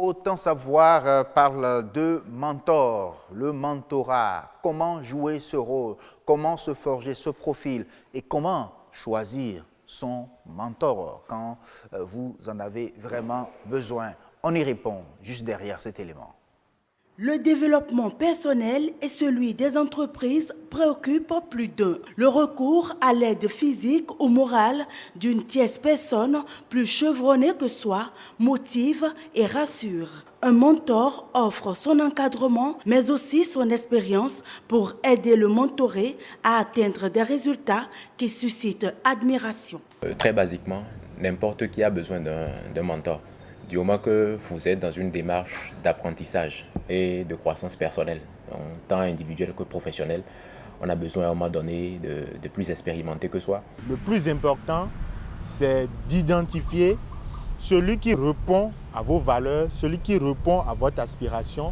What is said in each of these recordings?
Autant savoir parle de mentor, le mentorat, comment jouer ce rôle, comment se forger ce profil et comment choisir son mentor quand vous en avez vraiment besoin. On y répond juste derrière cet élément. Le développement personnel et celui des entreprises préoccupent plus d'un. Le recours à l'aide physique ou morale d'une tierce personne plus chevronnée que soi motive et rassure. Un mentor offre son encadrement, mais aussi son expérience pour aider le mentoré à atteindre des résultats qui suscitent admiration. Très basiquement, n'importe qui a besoin d'un mentor. Du moment que vous êtes dans une démarche d'apprentissage et de croissance personnelle, tant individuelle que professionnelle, on a besoin à un moment donné de plus expérimenté que soi. Le plus important, c'est d'identifier celui qui répond à vos valeurs, celui qui répond à votre aspiration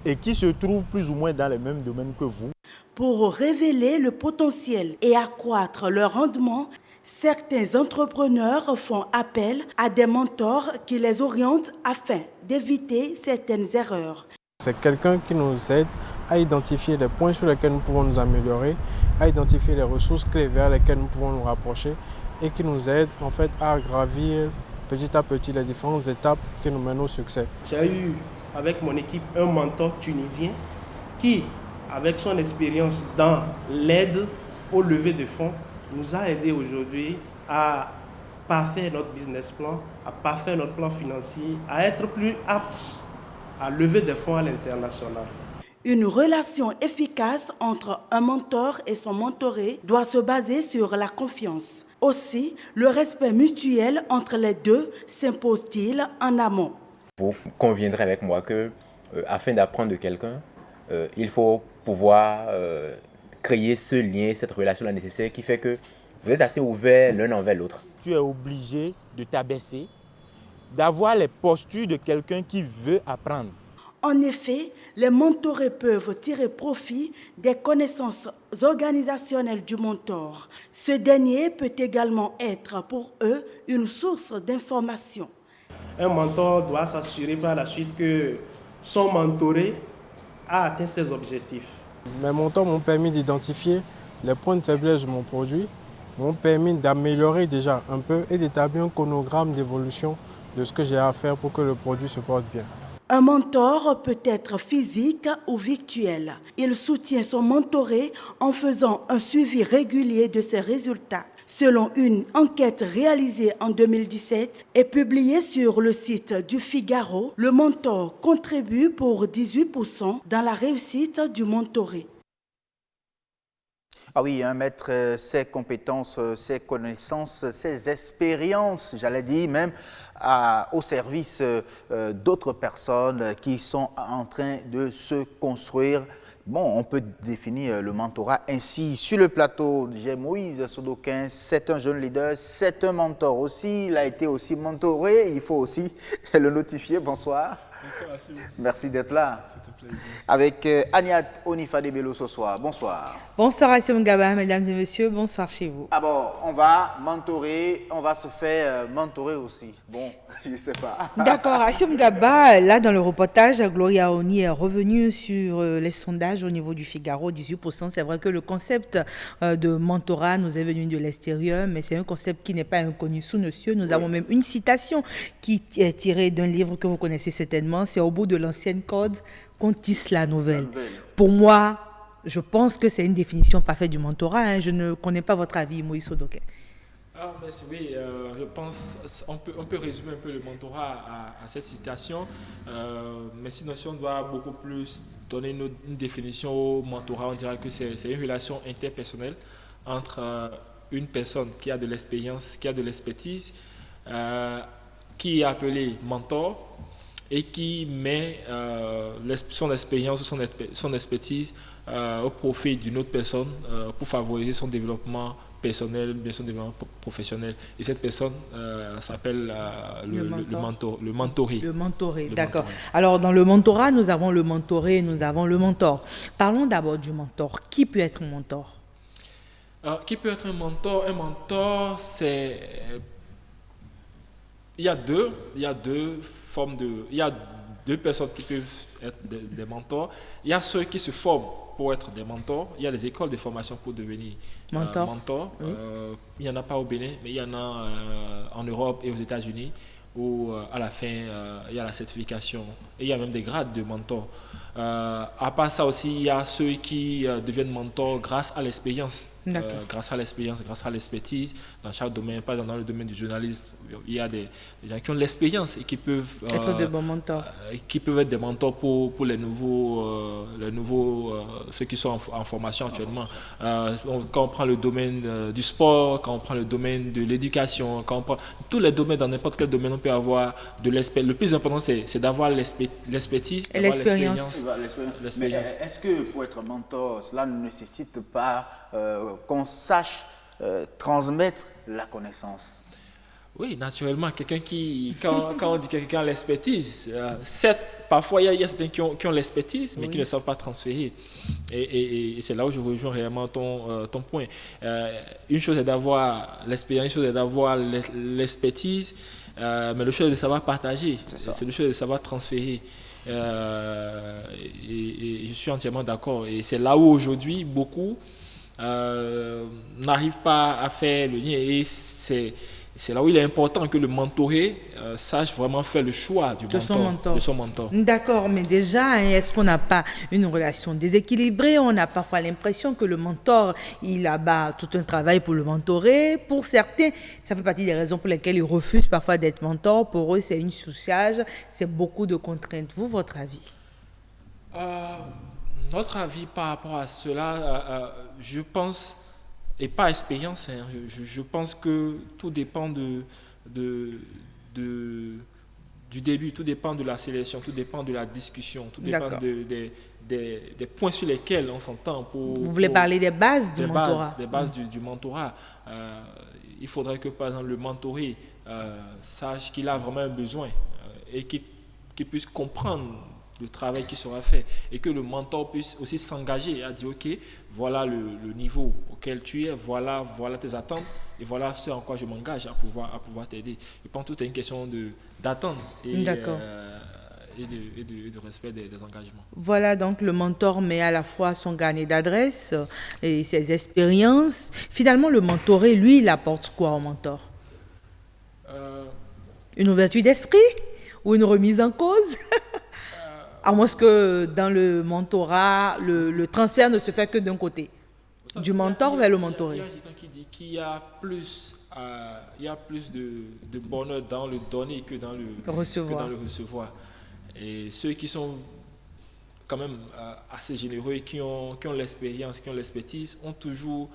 et qui se trouve plus ou moins dans les mêmes domaines que vous. Pour révéler le potentiel et accroître le rendement, certains entrepreneurs font appel à des mentors qui les orientent afin d'éviter certaines erreurs. C'est quelqu'un qui nous aide à identifier les points sur lesquels nous pouvons nous améliorer, à identifier les ressources clés vers lesquelles nous pouvons nous rapprocher et qui nous aide en fait à gravir petit à petit les différentes étapes qui nous mènent au succès. J'ai eu avec mon équipe un mentor tunisien qui, avec son expérience dans l'aide au lever de fonds, nous a aidé aujourd'hui à parfaire notre business plan, à parfaire notre plan financier, à être plus aptes à lever des fonds à l'international. Une relation efficace entre un mentor et son mentoré doit se baser sur la confiance. Aussi, le respect mutuel entre les deux s'impose-t-il en amont. Vous conviendrez avec moi que, afin d'apprendre de quelqu'un, il faut pouvoir créer ce lien, cette relation-là nécessaire qui fait que vous êtes assez ouverts l'un envers l'autre. Tu es obligé de t'abaisser, d'avoir les postures de quelqu'un qui veut apprendre. En effet, les mentorés peuvent tirer profit des connaissances organisationnelles du mentor. Ce dernier peut également être pour eux une source d'information. Un mentor doit s'assurer par la suite que son mentoré a atteint ses objectifs. Mes mentors m'ont permis d'identifier les points de faiblesse de mon produit, m'ont permis d'améliorer déjà un peu et d'établir un chronogramme d'évolution de ce que j'ai à faire pour que le produit se porte bien. Un mentor peut être physique ou virtuel. Il soutient son mentoré en faisant un suivi régulier de ses résultats. Selon une enquête réalisée en 2017 et publiée sur le site du Figaro, le mentor contribue pour 18% dans la réussite du mentoré. Ah oui, mettre ses compétences, ses connaissances, ses expériences, j'allais dire même, au service d'autres personnes qui sont en train de se construire. Bon, on peut définir le mentorat ainsi. Sur le plateau, j'ai Moïse Sodokin, c'est un jeune leader, c'est un mentor aussi. Il a été aussi mentoré, il faut aussi le notifier. Bonsoir. Bonsoir, merci d'être là. Avec Agnat Onifadebelo ce soir. Bonsoir. Bonsoir Assim Gaba, mesdames et messieurs. Bonsoir chez vous. Ah bon, on va mentorer, on va se faire mentorer aussi. Bon, je ne sais pas. D'accord, Assim Gaba, là dans le reportage, Gloria Oni est revenue sur les sondages au niveau du Figaro, 18%. C'est vrai que le concept de mentorat nous est venu de l'extérieur, mais c'est un concept qui n'est pas inconnu sous nos cieux. Nous avons même une citation qui est tirée d'un livre que vous connaissez certainement. C'est au bout de l'ancienne corde qu'on tisse la nouvelle. Pour moi, je pense que c'est une définition parfaite du mentorat. Je ne connais pas votre avis, Moïse Sodokin. Merci, oui, je pense on peut résumer un peu le mentorat à cette citation, mais sinon si on doit beaucoup plus donner une définition au mentorat, on dirait que c'est une relation interpersonnelle entre une personne qui a de l'expérience, qui a de l'expertise, qui est appelée mentor, et qui met son expérience ou son expertise au profit d'une autre personne pour favoriser son développement personnel, son développement professionnel. Et cette personne s'appelle le mentoré. Le mentoré, d'accord. Alors, dans le mentorat, nous avons le mentoré, nous avons le mentor. Parlons d'abord du mentor. Qui peut être un mentor? Qui peut être un mentor? Un mentor, c'est... Il y a deux formes de... Il y a deux personnes qui peuvent être des mentors. Il y a ceux qui se forment pour être des mentors. Il y a des écoles de formation pour devenir mentor. Oui. Il n'y en a pas au Bénin, mais il y en a en Europe et aux États-Unis, où à la fin, il y a la certification et il y a même des grades de mentor. À part ça aussi, il y a ceux qui deviennent mentors grâce à l'expérience. Grâce à l'expérience, grâce à l'expertise dans chaque domaine, pas dans le domaine du journalisme, il y a des gens qui ont de l'expérience et qui peuvent être de bons mentors. Qui peuvent être des mentors pour les nouveaux, ceux qui sont en formation actuellement. Quand on prend le domaine du sport, quand on prend le domaine de l'éducation, quand on prend tous les domaines, dans n'importe quel domaine, on peut avoir de l'expérience. Le plus important, c'est d'avoir l'expertise et l'expérience. Mais est-ce que pour être mentor, cela ne nécessite pas qu'on sache transmettre la connaissance? Oui, naturellement, quelqu'un quand on dit quelqu'un a l'expertise, certes, parfois il y a certains qui ont l'expertise, mais qui ne savent pas transférer. Et c'est là où je rejoins réellement ton point. Une chose est d'avoir l'expérience, une chose est d'avoir l'expertise, mais le chose est de savoir partager, c'est le chose de savoir transférer. Et je suis entièrement d'accord. Et c'est là où aujourd'hui, beaucoup n'arrivent pas à faire le lien. Et c'est là où il est important que le mentoré sache vraiment faire le choix de son mentor. D'accord, mais déjà, est-ce qu'on n'a pas une relation déséquilibrée? On a parfois l'impression que le mentor, il abat tout un travail pour le mentorer. Pour certains, ça fait partie des raisons pour lesquelles ils refusent parfois d'être mentor. Pour eux, c'est une sous-charge, c'est beaucoup de contraintes. Vous, votre avis? Notre avis par rapport à cela, je pense, et pas expérience, hein, je pense que tout dépend du début, tout dépend de la sélection, tout dépend de la discussion, tout dépend des points sur lesquels on s'entend. Vous voulez parler des bases du mentorat? Des bases du mentorat. Il faudrait que, par exemple, le mentoré sache qu'il a vraiment un besoin et qu'il puisse comprendre le travail qui sera fait et que le mentor puisse aussi s'engager à dire ok, voilà le niveau auquel tu es, voilà tes attentes et voilà ce en quoi je m'engage à pouvoir t'aider. Je pense que tout est une question d'attente et de respect des engagements. Voilà, donc le mentor met à la fois son carnet d'adresse et ses expériences. Finalement, le mentoré, lui, il apporte quoi au mentor? Une ouverture d'esprit ou une remise en cause? À moins que dans le mentorat, le transfert ne se fait que d'un côté, du mentor vers le mentoré. Il y a un qui dit qu'il y a plus de bonheur dans le donner que dans le recevoir. Et ceux qui sont quand même assez généreux et qui ont l'expérience, qui ont l'expertise, ont toujours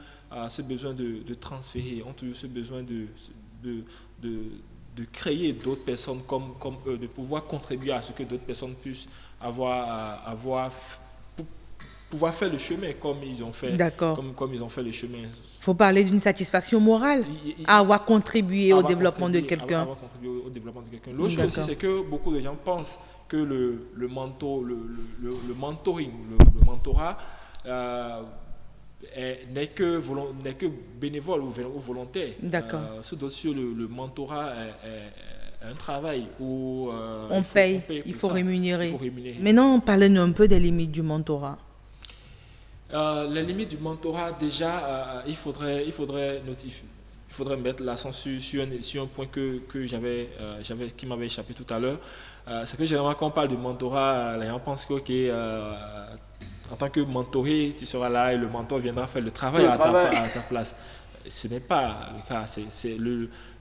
ce besoin de transférer, ont toujours ce besoin de créer d'autres personnes comme eux, de pouvoir contribuer à ce que d'autres personnes puissent pouvoir faire le chemin comme ils ont fait. Comme ils ont fait le chemin. Il faut parler d'une satisfaction morale à avoir contribué au développement de quelqu'un. L'autre chose aussi, c'est que beaucoup de gens pensent que le mentoring, le mentorat n'est que bénévole ou volontaire. Sur le mentorat est un travail où on paye, il faut rémunérer. Maintenant, parlez-nous un peu des limites du mentorat. Les limites du mentorat, déjà, il faudrait notifier. Il faudrait mettre l'accent sur un point qui m'avait échappé tout à l'heure. C'est que généralement, quand on parle de mentorat, les gens pensent que en tant que mentoré, tu seras là et le mentor viendra faire le travail à ta place. Ce n'est pas le cas.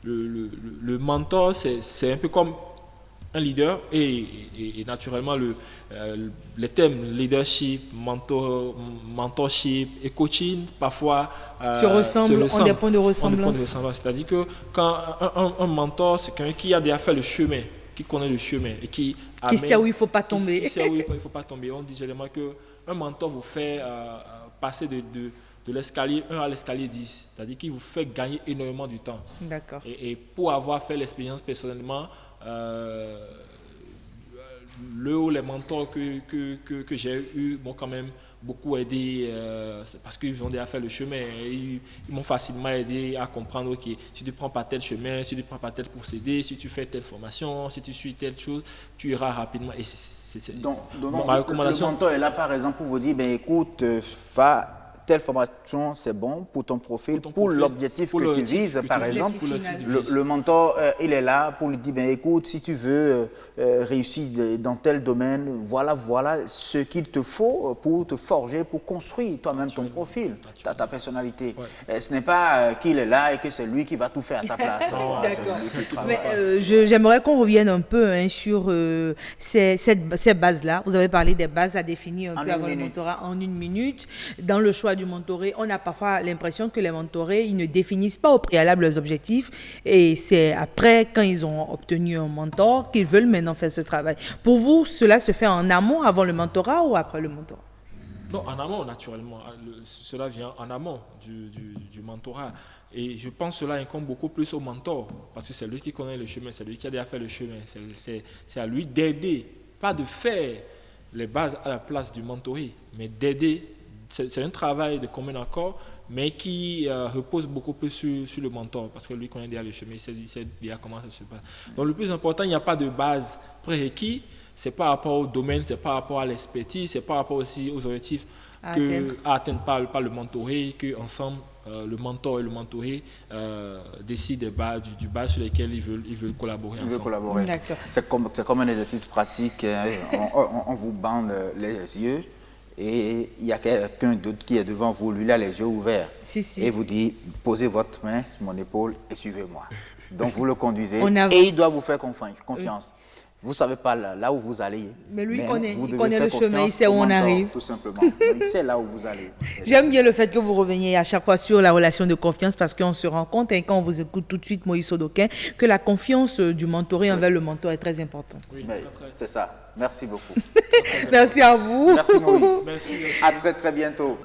Le mentor, c'est un peu comme un leader et naturellement les thèmes leadership, mentorship et coaching parfois se ressemblent, ont des points de ressemblance. C'est-à-dire que quand un mentor, c'est quelqu'un qui a déjà fait le chemin, qui connaît le chemin et qui sait où il ne faut pas tomber. Qui sait où il ne faut pas tomber. On dit généralement qu'un mentor vous fait passer de l'escalier 1 à l'escalier 10, c'est-à-dire qu'il vous fait gagner énormément du temps. D'accord. Et pour avoir fait l'expérience personnellement, les mentors que j'ai eu m'ont quand même beaucoup aidé parce qu'ils ont déjà fait le chemin. Ils m'ont facilement aidé à comprendre, ok, si tu ne prends pas tel chemin, si tu ne prends pas tel procédé, si tu fais telle formation, si tu suis telle chose, tu iras rapidement. Et donc ma recommandation. Le mentor est là, par exemple, pour vous dire, ben, écoute, va... Telle formation, c'est bon pour ton profil, pour l'objectif que tu vises, par exemple. Le mentor, il est là pour lui dire, ben, écoute, si tu veux réussir dans tel domaine, voilà ce qu'il te faut pour te forger, pour construire toi-même ton profil, ta personnalité. Ouais. Ce n'est pas qu'il est là et que c'est lui qui va tout faire à ta place. D'accord. Mais j'aimerais qu'on revienne un peu sur ces bases-là. Vous avez parlé des bases à définir un peu avant le mentorat en 1 minute. Dans le choix du mentoré, on a parfois l'impression que les mentorés, ils ne définissent pas au préalable leurs objectifs et c'est après, quand ils ont obtenu un mentor, qu'ils veulent maintenant faire ce travail. Pour vous, cela se fait en amont, avant le mentorat ou après le mentorat? Non, en amont, naturellement. Cela vient en amont du mentorat. Et je pense que cela incombe beaucoup plus au mentor parce que c'est lui qui connaît le chemin, c'est lui qui a déjà fait le chemin. C'est à lui d'aider, pas de faire les bases à la place du mentoré, mais d'aider. C'est un travail de commun accord, mais qui repose beaucoup plus sur le mentor, parce que lui connaît déjà le chemin, il sait déjà comment ça se passe. Donc le plus important, il n'y a pas de base prérequis, c'est par rapport au domaine, c'est par rapport à l'expertise, c'est par rapport aussi aux objectifs à atteindre par le mentoré, qu'ensemble, le mentor et le mentoré décident du base sur lesquels ils veulent collaborer ensemble. Collaborer. C'est comme un exercice pratique, on vous bande les yeux, et il y a quelqu'un d'autre qui est devant vous, lui, il a les yeux ouverts. Et vous dit, posez votre main sur mon épaule et suivez-moi. Donc vous le conduisez et il doit vous faire confiance. Vous ne savez pas là où vous allez. Mais lui, il connaît le chemin, il sait où on arrive. Tout simplement. Il sait là où vous allez. J'aime bien le fait que vous reveniez à chaque fois sur la relation de confiance parce qu'on se rend compte, et quand on vous écoute tout de suite, Moïse Sodokin, que la confiance du mentoré envers le mentor est très importante. Oui, c'est ça. Merci beaucoup. Merci à vous. Merci Moïse. À très très bientôt.